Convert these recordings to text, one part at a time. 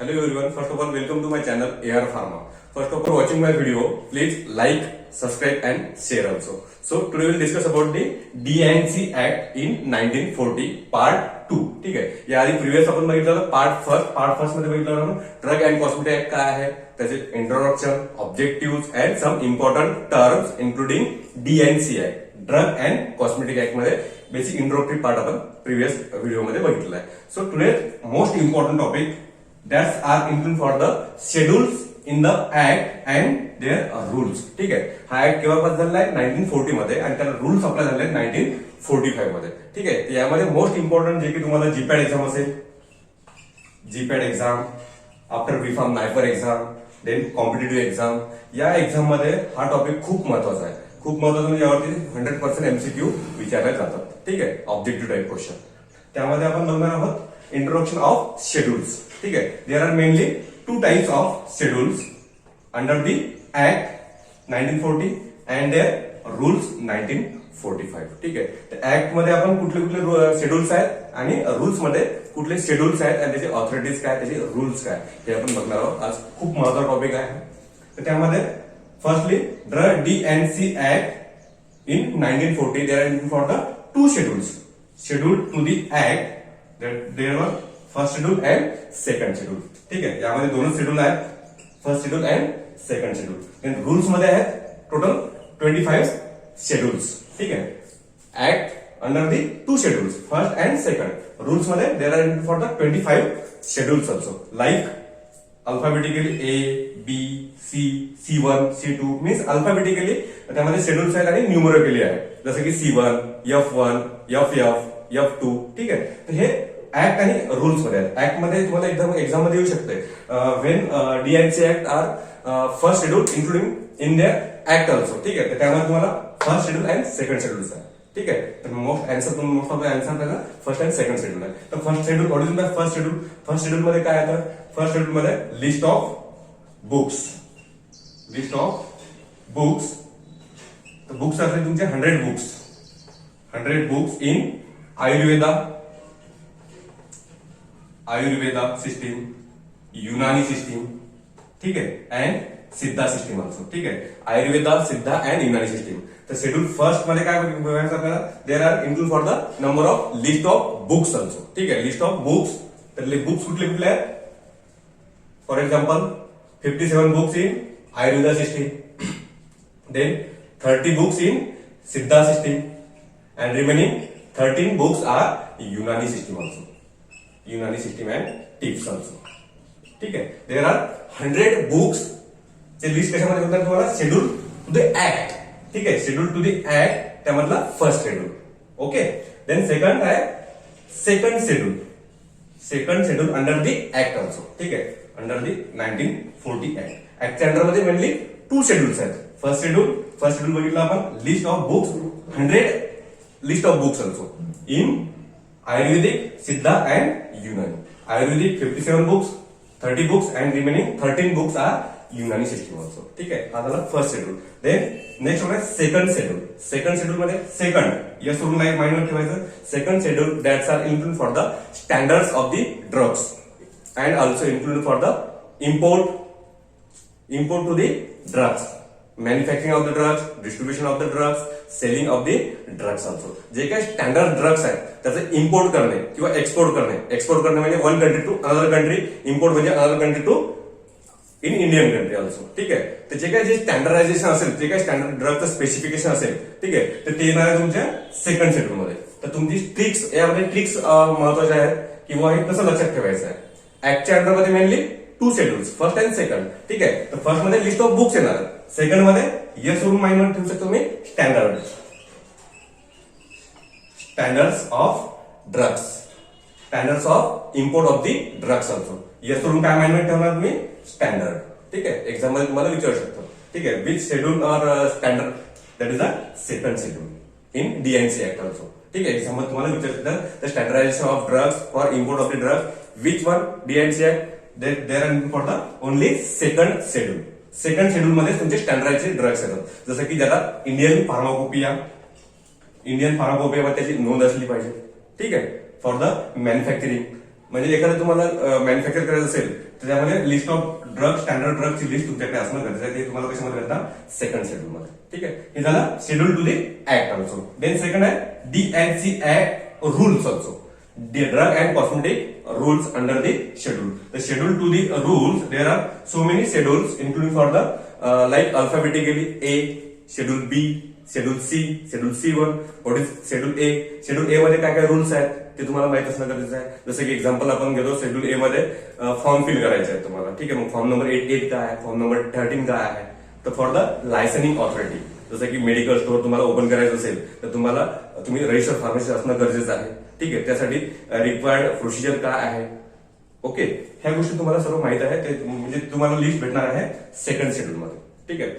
Hello everyone. First of all, welcome to my channel AR Pharma. First of all, watching my video, please like, subscribe and share also. So today we'll discuss about the D&C Act in 1940 Part 2. ठीक आहे. याआधी previous आपण बघितलं part first मध्ये बघितलं आपण drug and cosmetic act काय आहे, त्याचे introduction, objective and some important terms including D&C Act. Drug and cosmetic act मध्ये बेसिक इंट्रोडक्टरी पार्ट आपण प्रिव्हियस व्हिडिओ मध्ये बघितलेला आहे. So today most important topic that are included for the schedules in the act and their rules. ठीक आहे. हा act केव्हा pass झालेला आहे 1940 मध्ये आणि त्याला रूल्स अप्लाय झाले आहेत 1945 मध्ये. ठीक आहे. यामध्ये मोस्ट इम्पॉर्टंट जे की तुम्हाला जीपॅड एक्झाम असेल, GPAT exam, after B Pharm NIPER exam, then competitive exam, या एक्झाम मध्ये हा टॉपिक खूप महत्वाचा आहे. खूप महत्वाचा म्हणजे यावरती 100% एमसीक्यू विचारले जातात. ठीक आहे. Objective type question. त्यामध्ये आपण बघणार आहोत इंट्रोडक्शन ऑफ शेड्यूल्स. ठीक आहे. There are mainly two types of schedules under the act 1940 and their rules 1945. ठीक आहे. तर ऍक्ट मध्ये आपण कुठले कुठले शेड्यूल्स आहेत आणि रूल्स मध्ये कुठले शेड्यूल्स आहेत आणि त्याचे ऑथॉरिटीज काय, त्याचे रूल्स काय, हे आपण बघणार आहोत. आज खूप महत्वाचा टॉपिक आहे. तर त्यामध्ये firstly D&C act in 1940 there are for the two schedules. Schedule two the act there were first schedule and second schedule. ठीक आहे. यामध्ये दोनच शेड्यूल आहेत, फर्स्ट शेड्यूल अँड सेकंड शेड्यूल. रूल्स मध्ये आहेत टोटल 25 शेड्यूल्स. ठीक आहे. Act under the two schedules first and second. Rules मध्ये there are for the 25 schedules also, like alphabetically A, B, C, C1, C2 means alphabetically त्यामध्ये schedules आहेत आणि numerically आहे, जसं की C1, F1, FF, F2. ठीक आहे. तर हे ऍक्ट आणि रूल्स मध्ये आहेत. ऍक्ट मध्ये तुम्हाला एकदम एक्झाम मध्ये येऊ शकते when D&C act are first schedule including in their act also. ठीक आहे. तर त्यामध्ये तुम्हाला first schedule and second schedules आहे. ठीक आहे. तर मोस्ट ऑफ द आन्सर त्याला फर्स्ट अँड सेकंड शेड्यूल आहे. तर first schedule audio by first schedule. First schedule मध्ये काय आहे, फर्स्ट शेड्यूल मध्ये list of books. List of books. तर बुक्स असले तुमचे 100 books. 100 books in Ayurveda system, Unani system. ठीक आहे. अँड सिद्धा सिस्टीम ऑल्सो. ठीक आहे. Ayurveda, Siddha and Unani system. तर शेड्यूल फर्स्ट मध्ये काय बघायचं आपल्याला, there are include for the number of list of books also. ठीक आहे. List of books. तर बुक्स कुठले कुठले आहेत, for example 57 books in Ayurveda system, then 30 books in Siddha system and remaining 13 books are Unani system also. Unani system and tips also. ठीक आहे. There are 100 books चे list कशामध्ये होतात तुम्हाला, शेड्यूल टू द ऍक्ट. ठीक आहे. शेड्यूल टू द ऍक्ट त्यामधला first schedule. Okay. Then second आहे second schedule. Second schedule under the act also. ठीक आहे. Under the 1940 act. ऍक्टच्या अंडरमध्ये मेनली टू शेड्यूल्स आहेत. फर्स्ट शेड्यूल बघितलं आपण, list of books 100 list of books also in Ayurvedic, Siddha and Unani. Ayurvedic 57 books, 30 books and remaining 13 books are Unani system also. ठीक आहे. हा झाला फर्स्ट शेड्यूल. देन नेक्स्ट होणार सेकंड शेड्यूल. सेकंड शेड्यूल मध्ये सेकंड या सोडून नाही माइंडवर ठेवायचं. Second schedule that's are include for the standards of the drugs and also include for the import to the drugs, manufacturing of the drugs, distribution of the drugs, selling of the drugs also. जे काही standard drugs आहेत त्याचं import करणे किंवा export करणे. Export करणे म्हणजे one country to another country, import म्हणजे another country to in Indian country also. ठीक आहे. तर जे काही जे स्टँडर्डायझेशन असेल, जे काही स्टँडर्ड ड्रगचं स्पेसिफिकेशन असेल, ठीक आहे, तर ते येणार आहे तुमच्या सेकंड शेड्यूल मध्ये. तर तुमची ट्रिक्स, यामध्ये ट्रिक्स महत्वाच्या आहेत किंवा हे कसं लक्षात ठेवायचं आहे. ऍक्टच्या अंडरमध्ये mainly two schedules, first and second. ठीक आहे. तर फर्स्ट मध्ये लिस्ट ऑफ बुक्स येणार, सेकंड मध्ये येस वरून माइंडवर ठेवू शकतो तुम्ही standards of drugs, standards of import of the drugs also. Yes वरून काय माइंडवर ठेवणार तुम्ही, स्टँडर्ड. ठीक आहे. एक्झाम मध्ये तुम्हाला विचारू शकतो. ठीक आहे. Which schedule or standard, that is a second schedule in D&C act also. ठीक आहे. एक्झाम मध्ये तुम्हाला विचारू शकतात the standardisation of drugs for import of the drugs, which one D&C act, there are for the only second schedule. Second schedule मध्ये तुमचे स्टँडर्डायझेड drugs येतात, जसं की ज्याला इंडियन फार्माकोपिया मध्ये त्याची नोंद असली पाहिजे. ठीक आहे. फॉर द मॅन्युफॅक्चरिंग, म्हणजे एखादं तुम्हाला मॅन्युफॅक्चर करायचं असेल तर त्यामध्ये लिस्ट ऑफ ड्रग, स्टँडर्ड ड्रगची लिस्ट तुमच्याकडे असणं गरजेचं आहे. ते तुम्हाला कशामध्ये करता सेकंड शेड्यूल मध्ये. ठीक आहे, हे झालं schedule two the act also. Then second आहे DNC act rules also. Drug and cosmetic rules under the schedule. The schedule to the rules, there are so many schedules including for the like alphabetically A, schedule B, schedule C, schedule C1. What is schedule A? Schedule A मध्ये काय काय rules आहेत ते तुम्हाला माहित असणं गरजेचं आहे. जसं की एक्झाम्पल आपण घेतो, शेड्यूल ए मध्ये फॉर्म फिल करायचा आहे तुम्हाला. ठीक आहे, मग फॉर्म नंबर 8 काय आहे, फॉर्म नंबर 13 काय आहे. तर फॉर द लायसनिंग ऑथॉरिटी, जसं की मेडिकल स्टोअर तुम्हाला ओपन करायचं असेल तर तुम्ही रजिस्टर फार्मसी असणं गरजेचं आहे. ठीक आहे, त्यासाठी रिक्वायर्ड प्रोसिजर काय आहे. ओके, ह्या गोष्टी तुम्हाला सर्व माहित आहे. ते म्हणजे तुम्हाला लिस्ट भेटणार आहे सेकंड शेड्यूल मध्ये. ठीक आहे,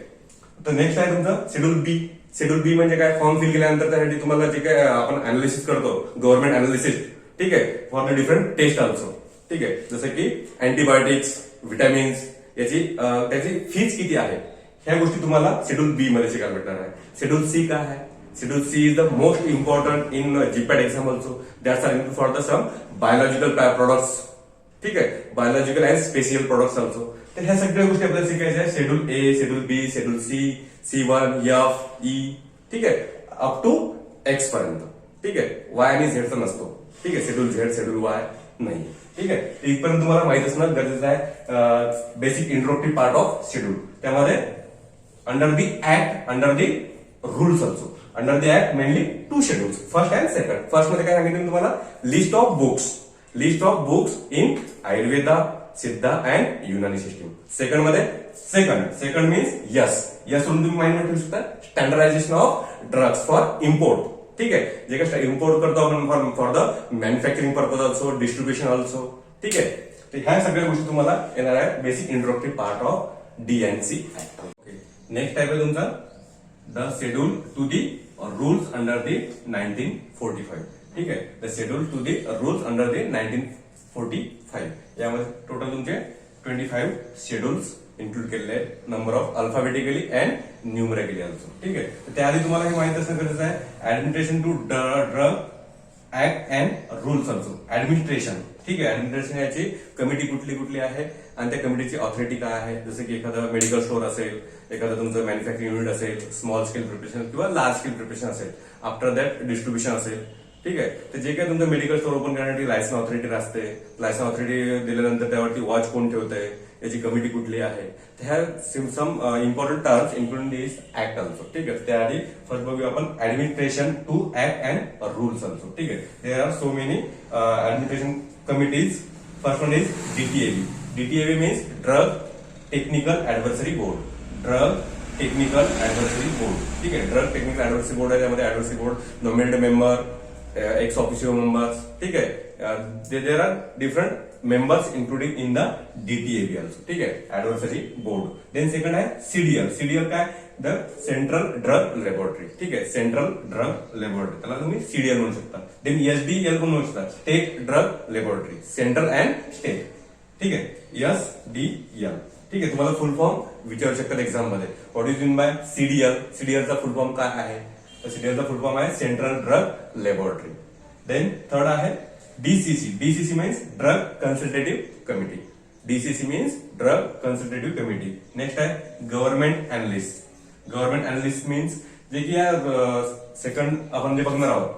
तर नेक्स्ट आहे तुमचं शेड्यूल बी. शेड्यूल बी म्हणजे काय, फॉर्म फिल केल्यानंतर त्यासाठी तुम्हाला जे काय आपण अनालिसिस करतो, गव्हर्नमेंट अनालिसिस. ठीक आहे, for the different test also. ठीक आहे, जसं की अँटीबायोटिक्स, विटॅमिन्स, त्याची फीज किती आहे, ह्या गोष्टी तुम्हाला शेड्यूल बी मध्ये शिकायला भेटणार आहे. शेड्यूल सी काय आहे, schedule C is the most important in GPAT exam also. That's are include for the some biological products. ठीक आहे, biological and special products also. तर ह्या सगळ्या गोष्टी आपल्याला शिकायच्या आहे. Schedule A, schedule B, schedule C, C1, F, E. ठीक आहे, अप टू एक्स पर्यंत. ठीक आहे, वाय आणि झेडचा नसतो. ठीक आहे, शेड्यूल झेड, शेड्यूल वाय नाही. ठीक आहे, इथपर्यंत तुम्हाला माहित असणं गरजेचं आहे. Basic introductive part of schedule. त्यामध्ये under the act, under the rules also. Under the act mainly 2 schedules, first and second. First मध्ये काय सांगितलं तुम्हाला, list of books. List of books in Ayurveda, Siddha and Unani system. Second मध्ये second means yes सोडून तुम्ही mind ठेवू शकता, standardization of drugs for import. ठीक आहे, जे काय इम्पोर्ट करतो आपण for the manufacturing purpose also, distribution also. ठीक आहे, तर ह्या सगळ्या गोष्टी तुम्हाला येणार आहे basic introductive part of DNC act. Okay, next type आहे तुमचा the schedule two the rules under the 1945. ठीक आहे, the schedule two the rules under the 1945. यामध्ये टोटल तुमचे 25 शेड्यूल्स इन्क्लूड केलेले आहेत, number of alphabetically and numerically also. ठीक आहे, तर त्याआधी तुम्हाला हे माहित असणं गरजेचं आहे administration to drug act and rules also. Administration. ठीक आहे, ऍडमिनिस्ट्रेशन याची कमिटी कुठली आहे आणि त्या कमिटीची ऑथॉरिटी काय आहे. जसं की एखादं मेडिकल स्टोअर असेल, एखादं तुमचं मॅन्युफॅक्चरिंग युनिट असेल, स्मॉल स्केल प्रिपरेशन किंवा लार्ज स्केल प्रिपरेशन असेल, आफ्टर दॅट डिस्ट्रीब्युशन असेल. ठीक आहे, तर जे काय तुमचं मेडिकल स्टोअर ओपन करण्यासाठी लायसन ऑथॉरिटी असते, लायसन ऑथॉरिटी दिल्यानंतर त्यावरती वॉच कोण ठेवतंय, याची कमिटी कुठली आहे. तर ह्या some important terms including this act also. ठीक आहे, त्याआधी फर्स्ट बघूया आपण administration to act and rules also. ठीक आहे, there are so many administration committees. First one is DTAB. DTAB means drug technical advisory board. Drug technical advisory board. ठीक आहे, drug technical advisory board आहे. त्यामध्ये advisory board nominated member, ex official members. ठीक आहे, there are different members including in the DTAB also. ठीक आहे, advisory board. Then second आहे CDL. CDL काय, द सेंट्रल ड्रग लेबोरेटरी. ठीक आहे, सेंट्रल ड्रग लेबोरेटरी, त्याला तुम्ही CDL म्हणू शकता. देन SDL पण म्हणू शकता, state drug laboratory, central and state. ठीक आहे, SDL. ठीक आहे, तुम्हाला फुल फॉर्म विचारू शकतात एक्झाम मध्ये. What is mean by CDL. CDLचा फुल फॉर्म काय आहे, तर CDLचा फुल फॉर्म आहे central drug laboratory. Then third आहे DCC. DCC means drug consultative committee. DCC means drug consultative committee. Next आहे government analyst. Government analyst means जे की सेकंड आपण जे बघणार आहोत,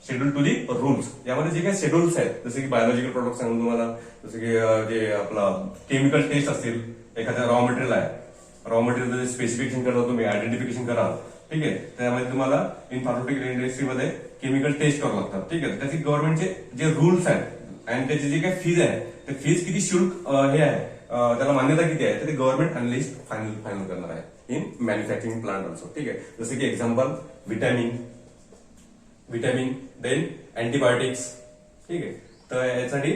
शेड्यूल टू दी रूल्स. यामध्ये जे काही शेड्यूल्स आहेत, जसे की बायोलॉजिकल प्रोडक्ट सांगून तुम्हाला, जसं की जे आपला केमिकल टेस्ट असतील, एखाद्या रॉ मटेरियल आहे, रॉ मटेरियल स्पेसिफिकेशन करता तुम्ही, आयडेंटिफिकेशन कराल. ठीक आहे, त्यामध्ये तुम्हाला इन फार्मास्युटिकल इंडस्ट्रीमध्ये केमिकल टेस्ट करावं लागतात. ठीक आहे, त्याचे गव्हर्नमेंटचे जे रूल्स आहेत आणि त्याची जी काही फीज आहे, ते फीज किती शुल्क हे आहे, त्याला मान्यता किती आहे, तर ते गव्हर्नमेंट अनालिस्ट फायनल करणार आहे इन मॅन्युफॅक्चरिंग प्लांट ऑल्सो. ठीक आहे, जसं की एक्झाम्पल विटॅमिन, देन अँटीबायोटिक्स. ठीक आहे, तर यासाठी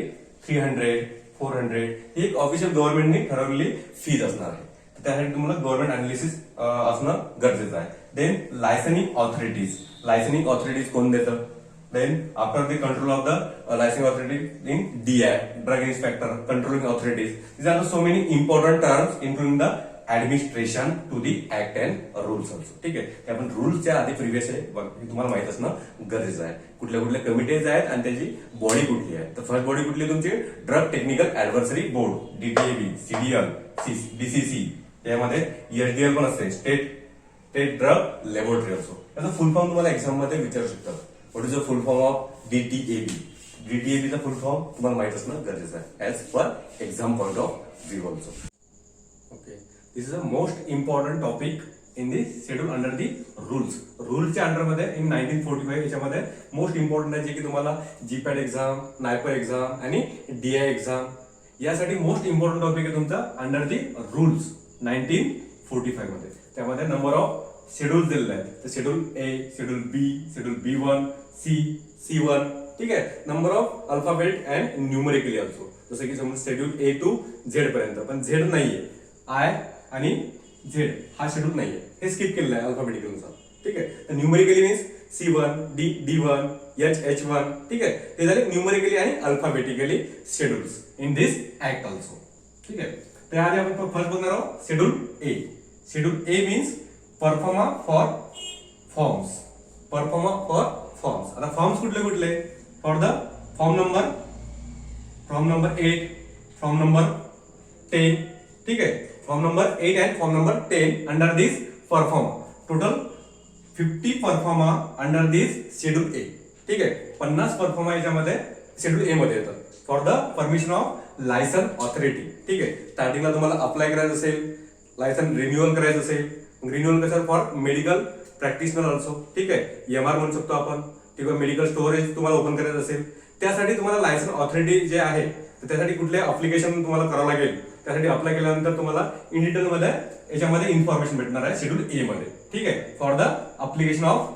300, 400 ही एक ऑफिशियल गव्हर्नमेंटने ठरवलेली फीज असणार आहे. त्यासाठी तुम्हाला गव्हर्नमेंट अनालिसिस असणं गरजेचं आहे. Then licensing authorities. Licensing authorities कोण देतं, then after the control of the licensing authority in DI, drug inspector, controlling authorities. These are so many important terms including the administration to the act and rules also. ठीक आहे, ते आपण रूल्सच्या आधी previous आहे हे तुम्हाला माहित असणं गरजेचं आहे. कुठल्या कुठल्या कमिटीज आहेत आणि त्याची बॉडी कुठली आहे. तर फर्स्ट बॉडी कुठली तुमची drug technical advisory board, DTAB, CDL, DCC, त्यामध्ये एचडीएल पण असते, स्टेट ड्रग लॅबोरेटरी ऑल्सो. याचा फुल फॉर्म तुम्हाला एक्झाम मध्ये विचारू शकतात. What is the full form of DTAB. डीटीएबीचा फुल फॉर्म तुम्हाला माहित असणं गरजेचं आहे as per exam point of view also. Okay, this is a most important topic in the schedule under the rules. रूलच्या अंडरमध्ये इन 1945 याच्यामध्ये मोस्ट इम्पॉर्टंट आहे जे की तुम्हाला जीपॅट एक्झाम, नायपर एक्झाम आणि डीआय एक्झाम यासाठी मोस्ट इम्पॉर्टंट टॉपिक आहे तुमचा अंडर दी रूल्स 1945 मध्ये. त्यामध्ये नंबर ऑफ शेड्यूल दिलेले आहेत. तर schedule A, schedule B, schedule B1, C1. ठीक आहे, number of alphabet and numerically also. जसं की समजा शेड्यूल A to Z पर्यंत, पण Z नाहीये, I आणि Z हा शेड्यूल नाहीये, हे स्किप केलेलं आहे अल्फाबेटिकल नुसार. ठीक आहे, तर numerically means C1, D1, H1. ठीक आहे, ते झाले न्यूमरिकली आणि alphabetically schedules in this act also. ठीक आहे, त्याआधी आपण फर्स्ट बघणार आहोत schedule A. Schedule A means proforma for forms. Proforma for forms. आता फॉर्म्स कुठले कुठले? For the form number 8, form number 10. ठीक आहे, form number 8 and form number 10 under this proforma. Total 50 proforma under this schedule A. ठीक आहे, 50 proforma याच्यामध्ये schedule A मध्ये येतात. For the permission of licence authority. ठीक आहे, स्टार्टिंगला तुम्हाला अप्लाय करायचं असेल, लायसन रिन्युअल करायचं असेल, रिन्युअल कसं फॉर मेडिकल प्रॅक्टिशनर ऑल्सो. ठीक आहे, MR म्हणू शकतो आपण. ठीक आहे, मेडिकल स्टोरेज तुम्हाला ओपन करायचं असेल त्यासाठी तुम्हाला लायसन ऑथॉरिटी जे आहे तर त्यासाठी कुठले अप्लिकेशन तुम्हाला करावं लागेल. त्यासाठी अप्लाय केल्यानंतर तुम्हाला इन डिटेल मध्ये याच्यामध्ये इन्फॉर्मेशन भेटणार आहे शेड्यूल ए मध्ये. ठीक आहे, for the application of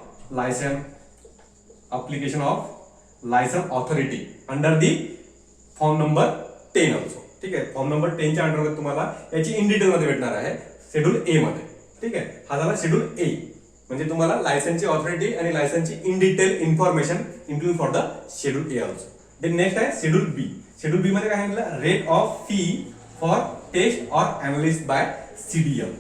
licence authority under the form number 10 also. ठीक आहे, फॉर्म नंबर 10च्या अंडरमध्ये तुम्हाला याची इन डिटेल मध्ये भेटणार आहे शेड्यूल ए मध्ये. ठीक आहे, हा झाला शेड्यूल ए. म्हणजे तुम्हाला लायसनची ऑथॉरिटी आणि लायसनची in detail information include for the schedule A also. Then next आहे शेड्यूल बी. शेड्यूल बी मध्ये काय सांगितलं? Rate of fee for test or analysis by CDL.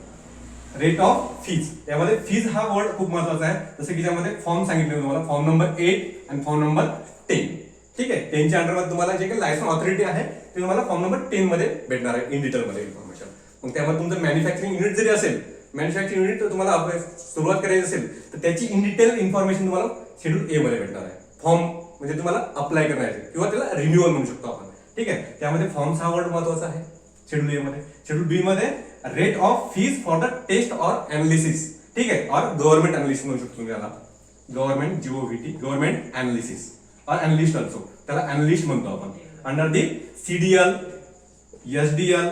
Rate of fees. यामध्ये फीज हा वर्ड खूप महत्वाचा आहे. जसं की त्यामध्ये फॉर्म सांगितले तुम्हाला, फॉर्म नंबर 8 आणि फॉर्म नंबर 10. ठीक आहे, 10च्या अंडरमध्ये तुम्हाला जे काही लायसन ऑथॉरिटी आहे ते तुम्हाला फॉर्म नंबर 10 मध्ये भेटणार आहे इन डिटेल मध्ये इन्फॉर्मेशन. मग त्यामध्ये तुमचं मॅन्युफॅक्चरिंग युनिट जरी असेल, मॅन्युफॅक्चरिंग युनिट तुम्हाला सुरुवात करायची असेल तर त्याची इन डिटेल इन्फॉर्मेशन तुम्हाला शेड्यूल ए मध्ये भेटणार आहे. फॉर्म म्हणजे तुम्हाला अप्लाय करायचे किंवा त्याला रिन्युअल म्हणू शकतो आपण. ठीक आहे, त्यामध्ये फॉर्म्स हा वर्ड महत्वाचा आहे शेड्यूल ए मध्ये. शेड्यूल बी मध्ये rate of fees for the test or analysis. ठीक आहे, और गव्हर्नमेंट अनालिसिस म्हणू शकतो तुम्ही याला. गव्हर्नमेंट GOVT, गव्हर्नमेंट अनालिसिस और अनालिस्ट ऑल्सो. त्याला अनालिस्ट म्हणतो आपण. Under the CDL, SDL.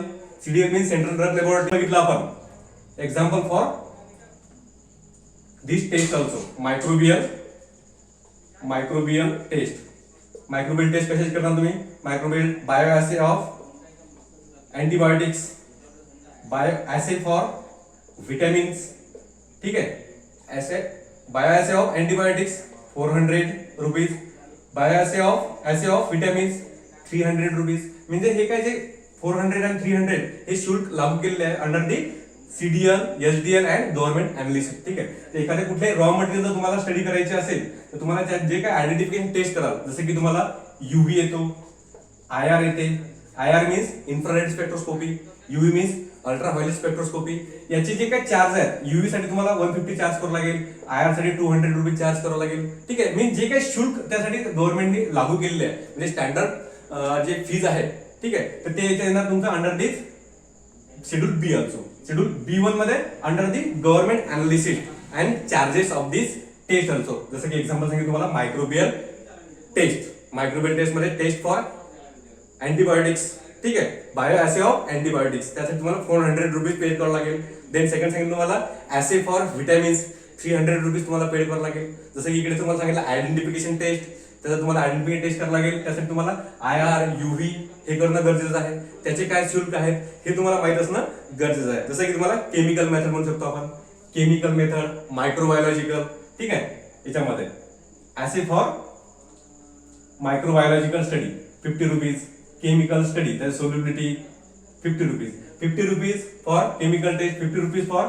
CDL means central drug laboratory बघितलं आपण. Example for this test also microbial test. Microbial test कशाची करणार तुम्ही? Microbial bioassay of antibiotics, bioassay for vitamins. ठीक आहे, bioassay of antibiotics 400 rupees, बायोअॅसे of vitamins 300 rupees. म्हणजे हे काय जे 400 आणि 300 हे शुल्क लागू केलेले आहे under the CDL, SDL and government analysis. ठीक आहे, तर एखाद्या कुठले रॉ मटेरियल जर तुम्हाला स्टडी करायचे असेल तर तुम्हाला त्यात जे काय आयडेंटिफिकेशन टेस्ट कराल, जसं की तुम्हाला UV येतो, IR येते. IR means infrared spectroscopy, UV means ultraviolet spectroscopy. याचे जे काही चार्ज आहेत, UV साठी तुम्हाला 150 चार्ज करावं लागेल, IR साठी 200 रुपीज चार्ज करावं लागेल. ठीक आहे, मीन्स जे काही शुल्क त्यासाठी गव्हर्नमेंटने लागू केलेले आहे म्हणजे स्टँडर्ड जे फीज आहे. ठीक आहे, तर ते येणार तुमचं under this schedule B also. Schedule B1 मध्ये under the government analysis and charges of this test also. जसं की एक्झाम्पल सांगितलं तुम्हाला मायक्रोबियल टेस्ट. मायक्रोबियल टेस्ट मध्ये टेस्ट फॉर अँटीबायोटिक्स. ठीक आहे, बायोअॅसे ऑफ अँटीबायोटिक्स त्यासाठी तुम्हाला 400 रुपीज पे करावं लागेल. देन सेकंड सांगितलं तुम्हाला ऍसे फॉर व्हिटॅमिन्स 300 रुपीज तुम्हाला पे करावं लागेल. जसं की इकडे तुम्हाला सांगितलं आयडेंटिफिकेशन टेस्ट, त्याचा तुम्हाला आयडेंटिफिकेशन टेस्ट करावं लागेल. त्यासाठी तुम्हाला IR, UV हे करणं गरजेचं आहे. त्याचे काय शुल्क आहेत हे तुम्हाला माहित असणं गरजेचं आहे. जसं की तुम्हाला केमिकल मेथड म्हणू शकतो आपण, केमिकल मेथड, मायक्रोबायोलॉजिकल. ठीक आहे, याच्यामध्ये assay for microbiological study 50 rupees, chemical study त्याची solubility 50 rupees. 50 rupees for chemical test, 50 rupees for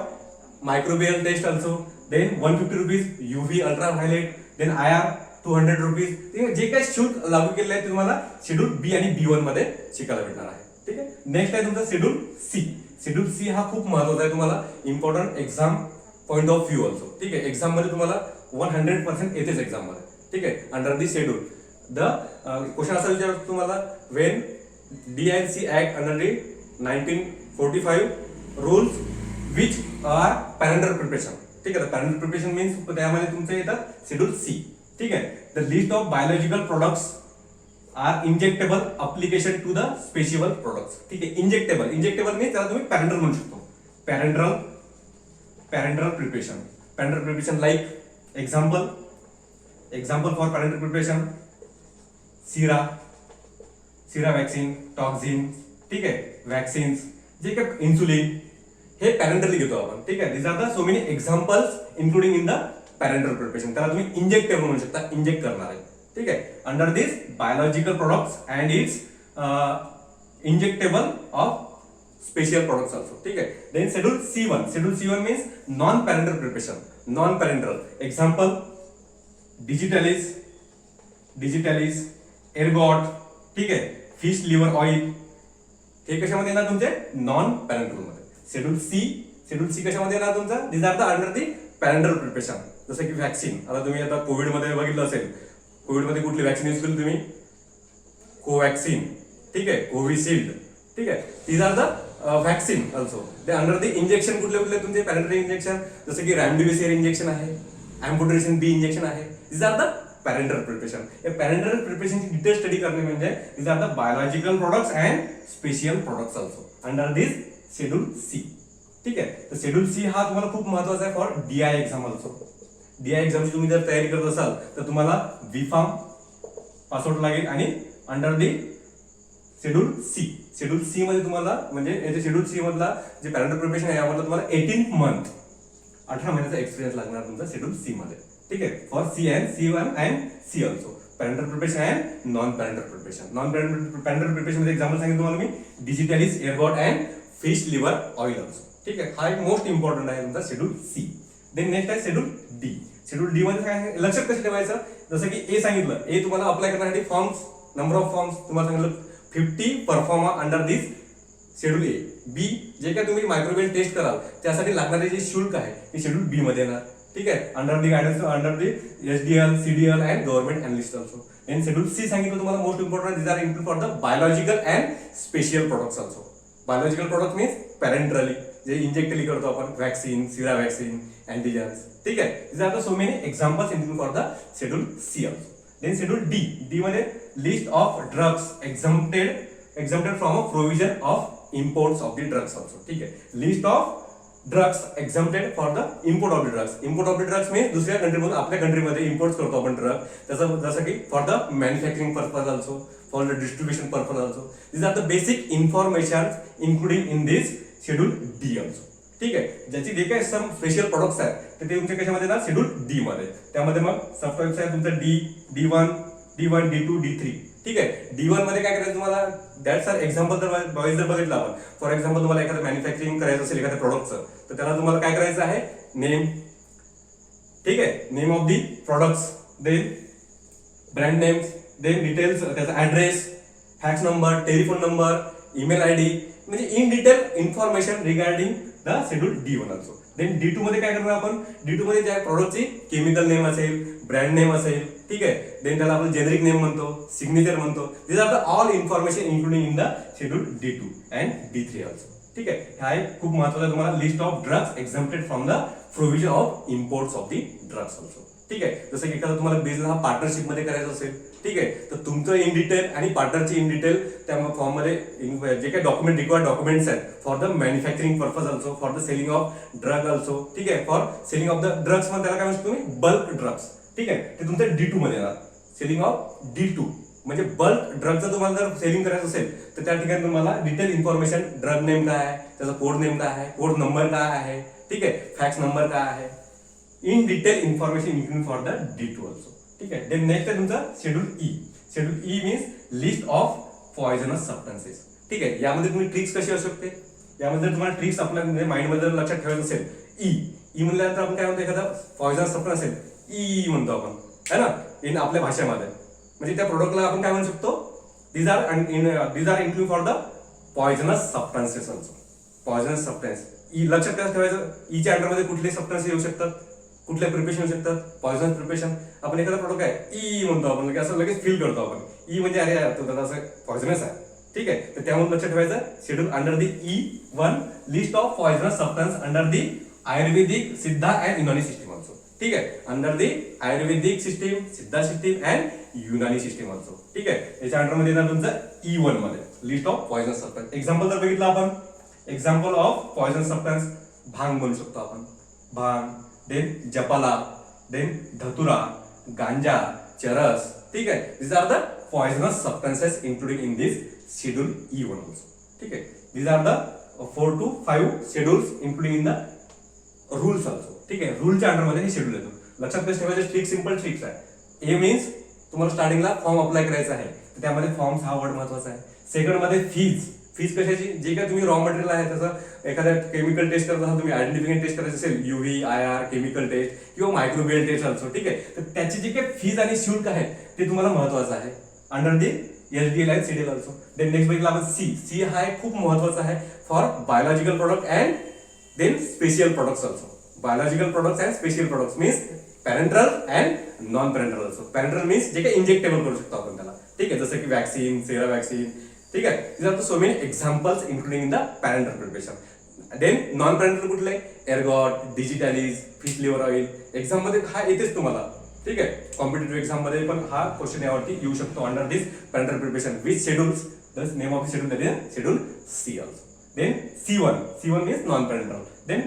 microbial test also, then 150 rupees UV ultraviolet, then IR 200 rupees. जे काही शुल्क लागू केलेलं आहे ते तुम्हाला शेड्यूल बी आणि B1 मध्ये शिकायला भेटणार आहे. ठीक आहे. नेक्स्ट आहे तुमचा शेड्यूल सी. शेड्यूल सी हा खूप महत्वाचा आहे, तुम्हाला important exam point of view also. ठीक आहे. एक्झाम मध्ये तुम्हाला 100% येतेच एक्झाम मध्ये. ठीक आहे. Under the schedule the question असा विचारतो तुम्हाला, Wien D&C act under the 1945 rules which are parental preparation. ठीक आहे. पॅरेंटल प्रिपरेशन मीन्स त्यामध्ये तुमचं येतात शेड्यूल सी. ठीक आहे. The list of biological products are injectable application to the special products. ठीक आहे. इंजेक्टेबल मीन्स त्याला तुम्ही पॅरेंटल म्हणू शकतो. Parenteral preparation like example for parenteral preparation sera vaccine, toxin. ठीक आहे. वॅक्सिन्स जे काही इन्सुलिन हे पॅरेंटली घेतो आपण. ठीक आहे. This are the so many examples including in the parental preparation. त्याला तुम्ही इंजेक्टेबल म्हणू शकता, इंजेक्ट करणार आहे. ठीक आहे. Under this biological products and its injectable of special products also. ठीक आहे. Then schedule C1 means non parental preparation. Non parental example digitalis, ergot. ठीक आहे. फिश लिव्हर ऑइल हे कशामध्ये येणार तुमचे नॉन पॅरेंटल मध्ये. शेड्यूल सी कशामध्ये येणार तुमचा, this are the under the parental preparation. जसं की वॅक्सिन, आता तुम्ही आता कोविड मध्ये बघितलं असेल, कोविड मध्ये कुठली वॅक्सिन यूज केली तुम्ही, कोवॅक्सिन. ठीक आहे. कोविशिल्ड. ठीक आहे. These are the vaccine also. ते अंडर दी इंजेक्शन कुठले तुमचे पॅरेंटल इंजेक्शन, जसं की रॅमडेसिविर इंजेक्शन आहे, अँपोटेरिसिन बी इंजेक्शन आहे. These are the parental preparation. या पॅरेंटल प्रिपरेशनची डिटेल स्टडी करणे म्हणजे these are the biological products and special products also under this schedule C. ठीक आहे. तर शेड्यूल सी हा तुम्हाला खूप महत्वाचा आहे for DI exam also. DI एक्झामची तुम्ही जर तयारी करत असाल तर तुम्हाला बी फार्म पासआउट लागेल आणि अंडर दी शेड्यूल सी मध्ये तुम्हाला म्हणजे याचे शेड्यूल सी मधला जे पॅरेंटल प्रिपरेशन आहे यामधला तुम्हाला 18 मंथ 18 महिन्याचा एक्सपिरियन्स लागणार तुमचा शेड्यूल सी मध्ये. ठीक आहे. For C1 and C also parental preparation and non parental preparation. Non parental preparation मध्ये एक्झाम्पल सांगितलं तुम्हाला मी, digitalis, ergot and fish liver oil also. ठीक आहे. हा एक मोस्ट इम्पॉर्टंट आहे तुमचा शेड्यूल सी. देन नेक्स्ट आहे शेड्यूल डी. शेड्यूल डी मध्ये काय लक्षात कसं ठेवायचं, जसं की ए सांगितलं, ए तुम्हाला अप्लाय करण्यासाठी फॉर्म्स, नंबर ऑफ फॉर्म्स तुम्हाला सांगितलं 50 proforma under this schedule A. B J काय तुम्ही मायक्रोवेल टेस्ट कराल त्यासाठी लागणारे जे शुल्क आहे ते शेड्यूल बी मध्ये येणार. ठीक आहे. Under the guidance under the SDL, CDL and government unlist also. Then schedule C सांगितलं तुम्हाला most important, this are include for the biological and special products also. Biological product means parentally जे injectly करतो आपण, vaccine, सिरा vaccine, antigens. ठीक आहे. This are the so many examples include for the schedule C also. Then schedule D मध्ये list of drugs exempted from a provision of imports of the drugs also. ठीक आहे. List of drugs exempted for the import of the drugs. Import of the drugs means दुसऱ्या कंट्रीमधून आपल्या कंट्रीमध्ये import करतो आपण drug, त्याचं जसं की for the manufacturing purpose also, for the distribution purpose also. This are the basic information including in this schedule D also. ठीक आहे. ज्याची जे काही सम स्पेशल प्रोडक्ट्स आहेत ते तुमच्या कशामध्ये ना शेड्यूल डी मध्ये. त्यामध्ये मग सब टाइप्स आहे तुमचं D1, D2, D3. ठीक आहे. D1 मध्ये काय करायचं तुम्हाला, दॅट्स आर एक्झाम्पल जर बघितलं आपण, फॉर एक्झाम्पल तुम्हाला एखादं मॅन्युफॅक्चरिंग करायचं असेल एखाद्या प्रोडक्टचं तर त्याला तुम्हाला काय करायचं आहे, नेम. ठीक आहे. Name of the products, then brand names, then details, त्याचा address, fax number, telephone number, email ID, म्हणजे in detail information regarding the schedule D1 also. Then D2 मध्ये काय करणार आपण, D2 मध्ये ज्या प्रोडक्टची केमिकल नेम असेल, ब्रँड नेम असेल. ठीक आहे. देन त्याला आपण जेनेरिक नेम म्हणतो, सिग्नेचर म्हणतो. This are the all information including in the schedule D2 and D3 also. ठीक आहे. हा एक खूप महत्वाचा तुम्हाला list of drugs exempted from the provision of imports of the drugs also. ठीक आहे. जसं की एखादा तुम्हाला बिझनेस हा पार्टनरशिप मध्ये करायचा असेल, ठीक आहे, तर तुमचं इन डिटेल आणि पार्टनरची इन डिटेल त्या फॉर्म मध्ये जे काही डॉक्युमेंट रिक्वायर्ड डॉक्युमेंट्स आहेत for the manufacturing purpose also, for the selling of drug also. ठीक आहे. For selling of the drugs मध्ये त्याला काय म्हणतो तुम्ही, बल्क ड्रग्स. ठीक आहे. ते तुमचं D2 मध्ये येणार. सेलिंग ऑफ D2 म्हणजे बल्क ड्रगचं तुम्हाला जर सेलिंग करायचं असेल तर त्या ठिकाणी तुम्हाला डिटेल इन्फॉर्मेशन, ड्रग नेम काय आहे, त्याचा कोड नेम काय आहे, कोड नंबर काय आहे, ठीक आहे, फॅक्स नंबर काय आहे, in detail information include for the D2 also. ठीक आहे. देन नेक्स्ट आहे तुमचा schedule E. Schedule E means list of poisonous substances. ठीक आहे. यामध्ये तुम्ही ट्रिक्स कशी असू शकते, यामध्ये जर तुम्हाला ट्रिक्स आपल्या माइंडमध्ये जर लक्षात ठेवायचं असेल, ई म्हणल्यानंतर आपण काय म्हणतो, एखादा पॉयझनस सबस्टन्स असेल ई म्हणतो आपण, है ना, इन आपल्या भाषेमध्ये. म्हणजे त्या प्रोडक्टला आपण काय म्हणू शकतो, these are include for the poisonous substances also. Poisonous substance E लक्षात काय ठेवायचं, ईच्या अंडरमध्ये कुठले सबस्टन्स येऊ शकतात, कुठल्या प्रिपरेशन येऊ शकतात, पॉयझनस प्रिपरेशन. आपण एखादा प्रोडक्ट आहे ई म्हणतो आपण, असं लगेच फील करतो आपण ई म्हणजे अरे तो असं पॉयझनस आहे, ठीक आहे. तर त्यामुळे लक्षात ठेवायचं schedule under the E1 list of poisonous substance under the Ayurvedic, Siddha and Unani system also, ठीक आहे. Under the Ayurvedic system, Siddha system and Unani system also, ठीक आहे. याच्या अंडरमध्ये येणार तुमचं E1 मध्ये list of poisonous substance. Example जर बघितलं आपण, एक्झाम्पल ऑफ पॉयझनस सबस्टन्स भांग म्हणू शकतो आपण, भांग, देन जपाला, देन धतुरा, गांजा, चरस, ठीक आहे. This are the poisonous substances including in this schedule E1 also, ठीक आहे. This are the 4 to 5 schedules including in the rules also, ठीक आहे. रूलच्या अंडरमध्ये हे शेड्यूल येतो. लक्षात कसं ठेवायचं, ट्रिक सिंपल ट्रिक्स आहे. ए मीन्स तुम्हाला स्टार्टिंगला फॉर्म अप्लाय करायचा आहे, तर त्यामध्ये फॉर्म्स हा वर्ड महत्वाचा आहे. सेकंड मध्ये फीज कशाची, जे काय तुम्ही रॉ मटेरियल आहे त्याचं एखाद्या केमिकल टेस्ट करत असाल तुम्ही, आयडेंटिफिकेशन टेस्ट करायचं असेल, UV, IR, केमिकल टेस्ट किंवा मायक्रोबियल टेस्ट ऑल्सो, ठीक आहे. तर त्याची जी काही फीज आणि शुल्क आहे ते तुम्हाला महत्वाचं आहे अंडर दी SDL आणि CDL ऑल्सो. देन नेक्स्ट बघितलं आपण सी हा एक खूप महत्वाचा आहे for biological product and then special products also. Biological products and special products means parenteral and non parenteral also. Parenteral means जे काही इंजेक्टेबल करू शकतो आपण त्याला, ठीक आहे, जसं की वॅक्सिन, सेरा वॅक्सिन, ठीक आहे. This are the so many examples including in the parental preparation. Then non parental कुठले, ergot, digitalis, fish liver oil. Exam मध्ये हा येतेच तुम्हाला, ठीक आहे. कॉम्पिटेटिव्ह एक्झाम मध्ये पण हा क्वेश्चन यावरती येऊ शकतो under this parental preparation. Which schedules, the name of the schedule that is schedule C also. Then C1 means non parental. Then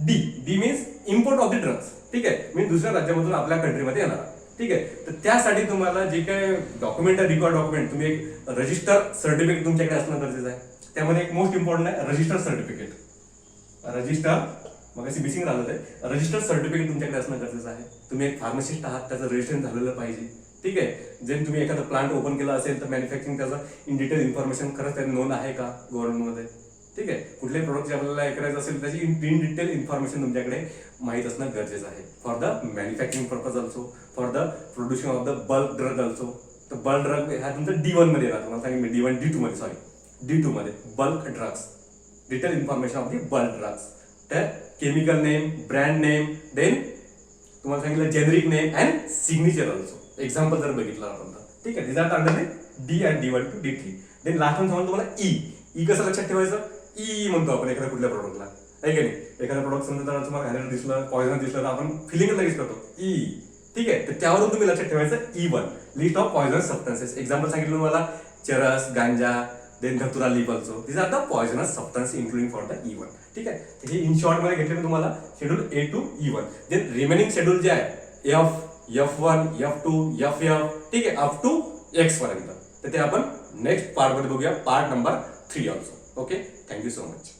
D means import of the drugs, ठीक आहे, मी दुसऱ्या राज्यामधून आपल्या कंट्रीमध्ये येणार, ठीक आहे. तर त्यासाठी तुम्हाला जे काही डॉक्युमेंट आहे, रिकॉर्ड डॉक्युमेंट, तुम्ही एक रजिस्टर सर्टिफिकेट तुमच्याकडे असणं गरजेचं आहे. त्यामध्ये एक मोस्ट इम्पॉर्टंट आहे रजिस्टर सर्टिफिकेट. रजिस्टर मग अशी मिसिंग राहिलं ते रजिस्टर सर्टिफिकेट तुमच्याकडे असणं गरजेचं आहे. तुम्ही एक फार्मासिस्ट आहात, त्याचं रजिस्ट्रेशन झालेलं पाहिजे, ठीक आहे. जे तुम्ही एखादा प्लांट ओपन केला असेल तर मॅन्युफॅक्चरिंग त्याचं इन डिटेल इन्फॉर्मेशन खरंच त्याची नोंद आहे का गव्हर्नमेंटमध्ये, ठीक आहे. कुठल्याही प्रोडक्ट आपल्याला हे करायचं असेल त्याची इन डिटेल इन्फॉर्मेशन तुमच्याकडे माहीत असणं गरजेचं आहे for the manufacturing purpose also, for the production of the bulk drug also. तर बल्क ड्रग हा तुमचा D1 मध्ये येणार, तुम्हाला सांगितलं D1 D2 मध्ये, सॉरी D2 मध्ये bulk drugs, detail information of the bulk drugs. तर chemical name, brand name, then तुम्हाला सांगितलं generic name and signature also. Example जर बघितलं आपण तर, ठीक आहे. This under D and D1 to D3. Then last one सांगतो तुम्हाला ई कसं लक्षात ठेवायचं, ई म्हणतो आपण एखाद्या कुठल्या प्रोडक्टला, आहे की नाही. एखादा प्रोडक्ट समजा जर तुम्हाला हॅझर्ड दिसलं, पॉयझन दिसलं तर आपण फिलिंग लगेच करतो ई, ठीक आहे. तर त्यावरून तुम्ही लक्षात ठेवायचं E1 list of poisonous substances. Example सांगितलं मला charas, ganja, then dhatura leaf also. This are the poisonous substance including for the E1, ठीक आहे. हे इन शॉर्ट मध्ये घेतले तुम्हाला schedule A to E1. Then remaining schedule जे आहे F1, F2, FF, ठीक आहे, अप टू X पर्यंत. तर ते आपण नेक्स्ट पार्ट मध्ये बघूया, part number 3 also. Okay, thank you so much.